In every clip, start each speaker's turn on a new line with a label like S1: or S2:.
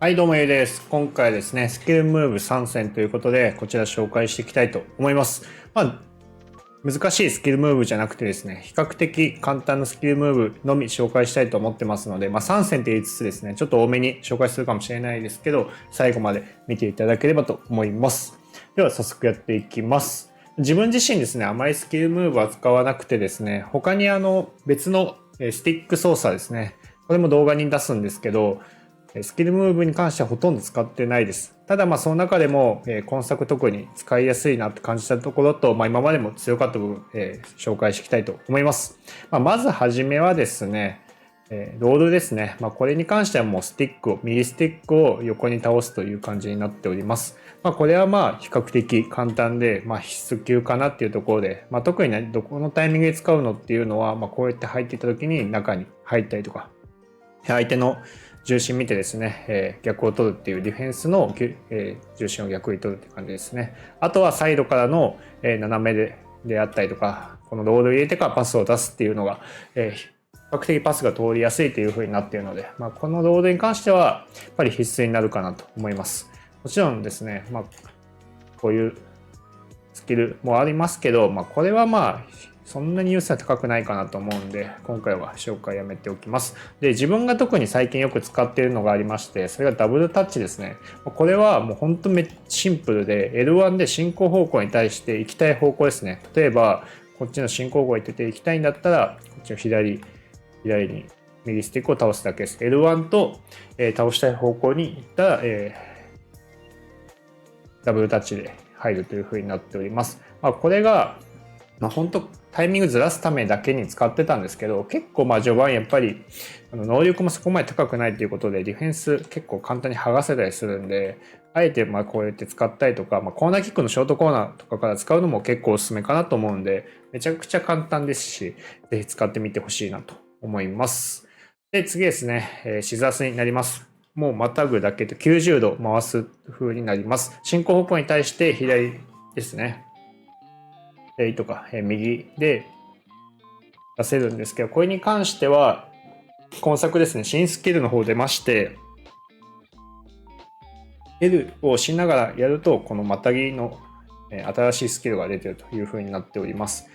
S1: はい、どうもゆうです。今回はですね、スキルムーブ参戦ということで、こちら紹介していきたいと思います。難しいスキルムーブじゃなくてですね、比較的簡単なスキルムーブのみ紹介したいと思ってますので、参戦って言いつつですね、ちょっと多めに紹介するかもしれないですけど、最後まで見ていただければと思います。では早速やっていきます。自分自身ですね、あまりスキルムーブは使わなくてですね、他に別のスティック操作ですね、これも動画に出すんですけど、スキルムーブに関してはほとんど使ってないです。ただその中でも、今作特に使いやすいなって感じたところと、今までも強かった部分、紹介していきたいと思います。まずはじめはですね、ロールですね。これに関してはもう右スティックを横に倒すという感じになっております。これは比較的簡単で、必須級かなっていうところで、特にね、どこのタイミングで使うのっていうのは、こうやって入っていった時に中に入ったりとか、相手の重心見てですね、逆を取るっていうディフェンスの、重心を逆に取るって感じですね。あとはサイドからの、斜めであったりとか、このロール入れてからパスを出すっていうのが、比較的パスが通りやすいという風になっているので、このロールに関してはやっぱり必須になるかなと思います。もちろんですね、こういうスキルもありますけど、これはそんなに優勢は高くないかなと思うんで、今回は紹介やめておきます。で、自分が特に最近よく使っているのがありまして、それがダブルタッチですね。これはもう本当めシンプルで、L1 で進行方向に対して行きたい方向ですね。例えば、こっちの進行方向に行って行きたいんだったら、こっちの左に右スティックを倒すだけです。L1 と、倒したい方向に行ったら、ダブルタッチで入るという風になっております。これが本当タイミングずらすためだけに使ってたんですけど、結構序盤やっぱり能力もそこまで高くないということで、ディフェンス結構簡単に剥がせたりするんで、あえてこうやって使ったりとか、コーナーキックのショートコーナーとかから使うのも結構おすすめかなと思うんで、めちゃくちゃ簡単ですし、ぜひ使ってみてほしいなと思います。で、次ですね、シザースになります。もうまたぐだけで90度回す風になります。進行方向に対して左ですね。とか右で出せるんですけど、これに関しては今作ですね、新スキルの方出まして、L を押しながらやるとこのまたぎの新しいスキルが出ているという風になっております。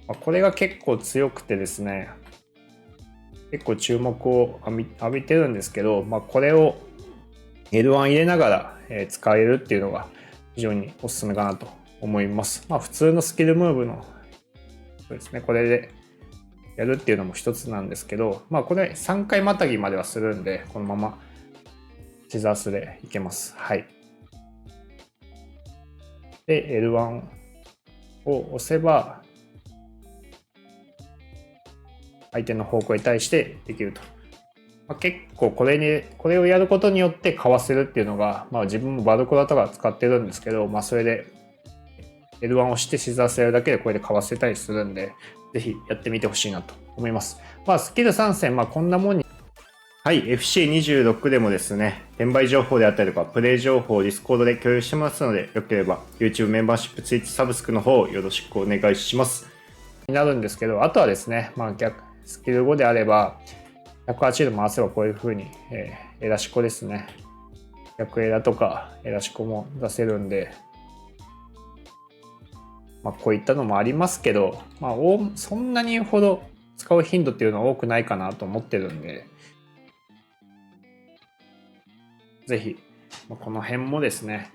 S1: これが結構強くてですね、結構注目を浴びてるんですけど、これを L1 入れながら使えるっていうのが非常におすすめかなと思います。普通のスキルムーブのそうですね、これでやるっていうのも一つなんですけど、これ3回またぎまではするんで、このままシザースでいけます。はい。で、L1 を押せば、相手の方向に対してできると。結構これをやることによってかわせるっていうのが、自分もバルコラとか使ってるんですけど、それで L1 を押してシザースやるだけでこれでかわせたりするんで、ぜひやってみてほしいなと思います。スキル3戦、こんなもんに、はい、FC26 でもですね、転売情報であったりとか、プレイ情報を Discord で共有してますので、よければ YouTube メンバーシップ、Twitch サブスクの方よろしくお願いします。になるんですけど、あとはですね、スキル5であれば、180度回せばこういう風に、エラシコですね。逆エラとかエラシコも出せるんで、こういったのもありますけど、そんなに言うほど使う頻度っていうのは多くないかなと思ってるんで、ぜひ、この辺もですね、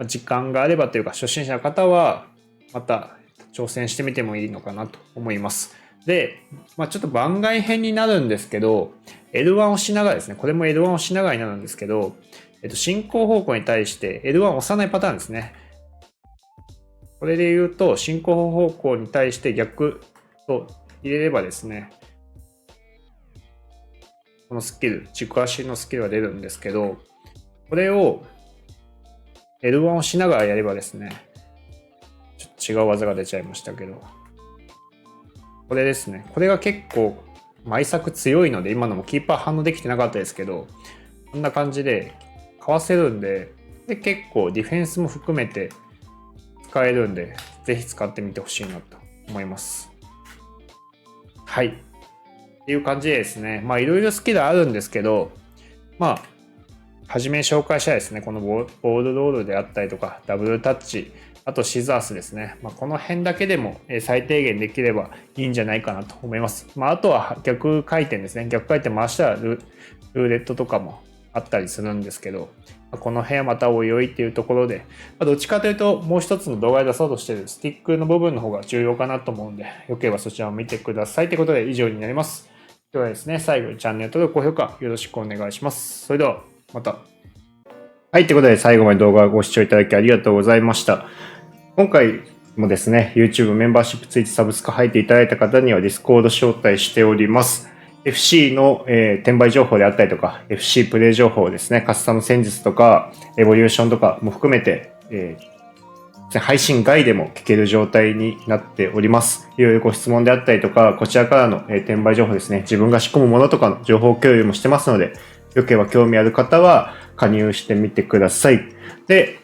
S1: 時間があればというか、初心者の方は、また挑戦してみてもいいのかなと思います。で、ちょっと番外編になるんですけど、L1 をしながらですね、これも L1 をしながらになるんですけど、進行方向に対して L1 を押さないパターンですね。これで言うと、進行方向に対して逆と入れればですね、このスキル、軸足のスキルが出るんですけど、これを L1 をしながらやればですね、ちょっと違う技が出ちゃいましたけど、これですね、これが結構枚作強いので、今のもキーパー反応できてなかったですけど、こんな感じでかわせるんで、結構ディフェンスも含めて使えるんで、ぜひ使ってみてほしいなと思います。はい。っていう感じでですね、いろいろスキルあるんですけど、初めに紹介したですね、このボールロールであったりとか、ダブルタッチ、あとシザースですね。この辺だけでも最低限できればいいんじゃないかなと思います。あとは逆回転ですね。逆回転回したらルーレットとかもあったりするんですけど、この辺はまたおいおいっていうところで、どっちかというともう一つの動画で出そうとしているスティックの部分の方が重要かなと思うんで、よければそちらを見てくださいということで以上になります。ではですね、最後にチャンネル登録、高評価よろしくお願いします。それではまた。はい、ということで最後まで動画をご視聴いただきありがとうございました。今回もですね、YouTube メンバーシップついてサブスク入っていただいた方には Discord 招待しております。FC の、転売情報であったりとか、FC プレイ情報ですね、カスタム戦術とか、エボリューションとかも含めて、配信外でも聞ける状態になっております。いろいろご質問であったりとか、こちらからの、転売情報ですね、自分が仕込むものとかの情報共有もしてますので、よければ興味ある方は加入してみてください。で、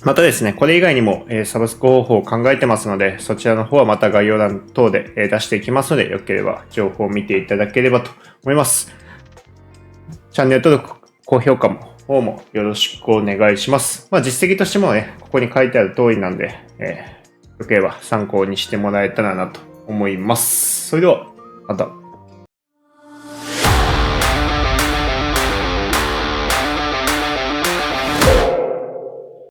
S1: またですね、これ以外にも、サブスク方法を考えてますので、そちらの方はまた概要欄等で、出していきますので、よければ情報を見ていただければと思います。チャンネル登録、高評価も方もよろしくお願いします。実績としてもね、ここに書いてある通りなんで、よければ参考にしてもらえたらなと思います。それでは、また。